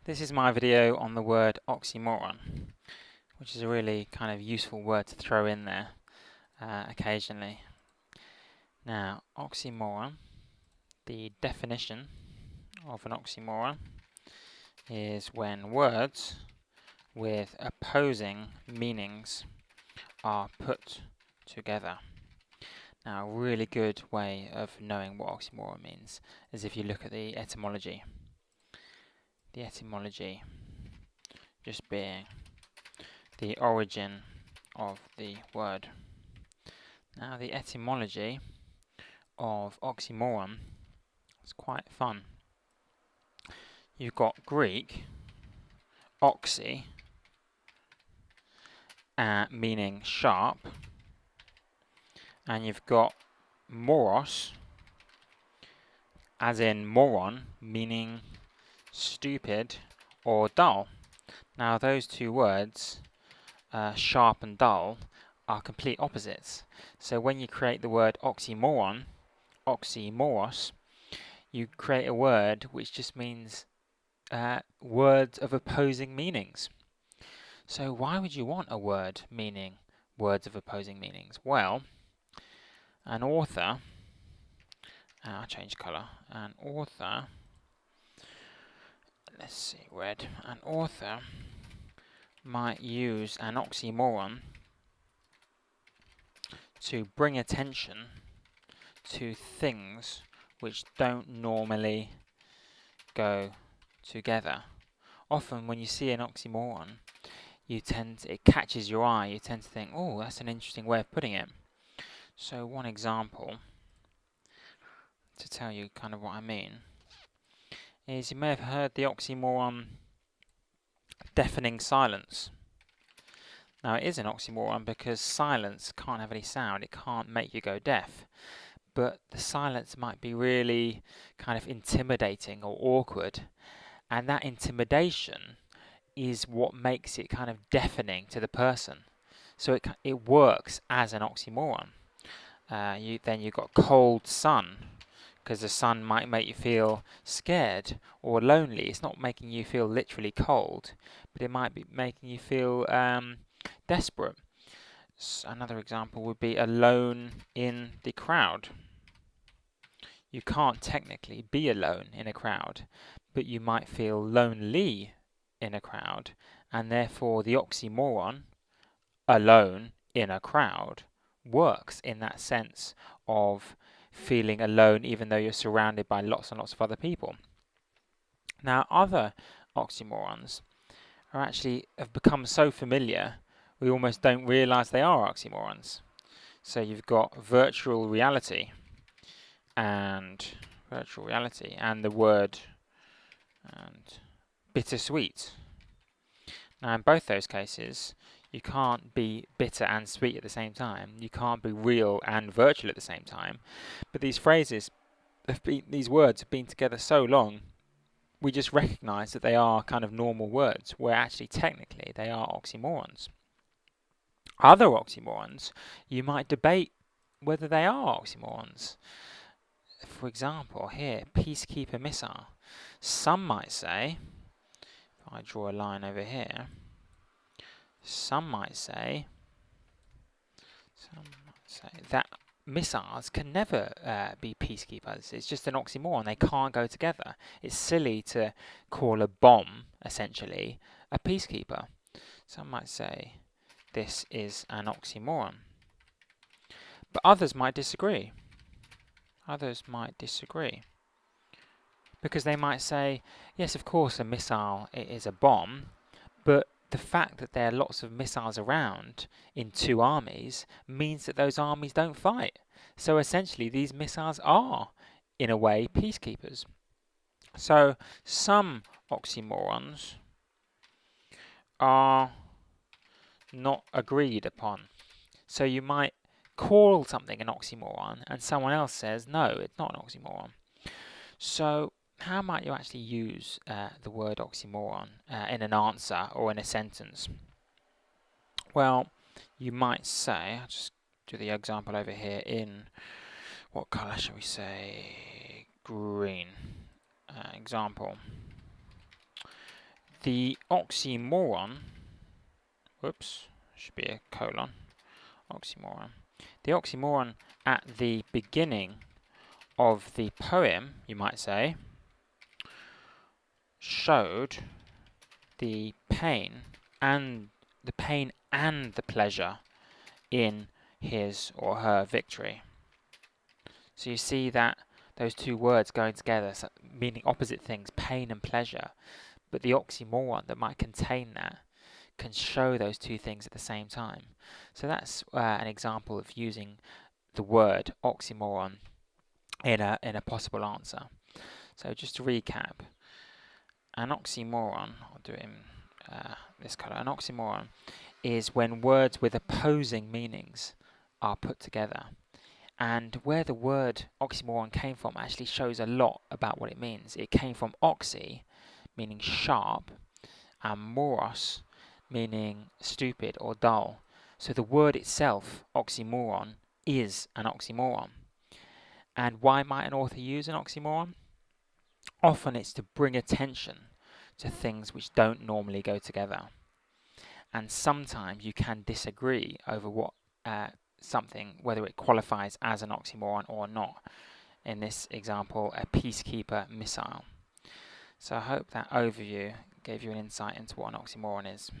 This is my video on the word oxymoron, which is a really kind of useful word to throw in there occasionally. Now, oxymoron, the definition of an oxymoron is when words with opposing meanings are put together. Now, a really good way of knowing what oxymoron means is if you look at the etymology. The etymology just being the origin of the word. Now, the etymology of oxymoron is quite fun. You've got Greek, oxy, meaning sharp, and you've got moros, as in moron, meaning stupid or dull. Now, those two words, sharp and dull, are complete opposites. So when you create the word oxymoron, oxymoros, you create a word which just means words of opposing meanings. So why would you want a word meaning words of opposing meanings? Well, an author, I'll change colour, an author, let's see, red, an author might use an oxymoron to bring attention to things which don't normally go together. Often when you see an oxymoron, it catches your eye, you tend to think, oh, that's an interesting way of putting it. So one example, to tell you kind of what I mean, is you may have heard the oxymoron deafening silence. Now it is an oxymoron because silence can't have any sound, it can't make you go deaf. But the silence might be really kind of intimidating or awkward, and that intimidation is what makes it kind of deafening to the person. So it works as an oxymoron. Then you've got cold sun, because the sun might make you feel scared or lonely. It's not making you feel literally cold, but it might be making you feel desperate. Another example would be alone in the crowd. You can't technically be alone in a crowd, but you might feel lonely in a crowd, and therefore the oxymoron, alone in a crowd, works in that sense of feeling alone even though you're surrounded by lots and lots of other people. Now, other oxymorons have become so familiar we almost don't realize they are oxymorons. So you've got virtual reality and the word and bittersweet. Now, in both those cases, you can't be bitter and sweet at the same time. You can't be real and virtual at the same time. But these these words have been together so long, we just recognize that they are kind of normal words, where actually technically they are oxymorons. Other oxymorons, you might debate whether they are oxymorons. For example, here, peacekeeper missile. Some might say, if I draw a line over here, some might say that missiles can never be peacekeepers. It's just an oxymoron. They can't go together. It's silly to call a bomb, essentially, a peacekeeper. Some might say this is an oxymoron. But others might disagree. Others might disagree. Because they might say, yes, of course, a missile is a bomb, but the fact that there are lots of missiles around in two armies means that those armies don't fight. So essentially, these missiles are, in a way, peacekeepers. So some oxymorons are not agreed upon. So you might call something an oxymoron, and someone else says, no, it's not an oxymoron. So how might you actually use the word oxymoron in an answer or in a sentence? Well, you might say, I'll just do the example over here in, what colour shall we say? Green. Example. The oxymoron, whoops, should be a colon, oxymoron. The oxymoron at the beginning of the poem, you might say, showed the pain and the pleasure in his or her victory. So you see that those two words going together, so meaning opposite things, pain and pleasure, but the oxymoron that might contain that can show those two things at the same time. So that's an example of using the word oxymoron in a possible answer. So just to recap, an oxymoron, I'll do it in this colour, an oxymoron is when words with opposing meanings are put together. And where the word oxymoron came from actually shows a lot about what it means. It came from oxy, meaning sharp, and moros, meaning stupid or dull. So the word itself, oxymoron, is an oxymoron. And why might an author use an oxymoron? Often it's to bring attention to things which don't normally go together. And sometimes you can disagree over what something, whether it qualifies as an oxymoron or not. In this example, a peacekeeper missile. So I hope that overview gave you an insight into what an oxymoron is.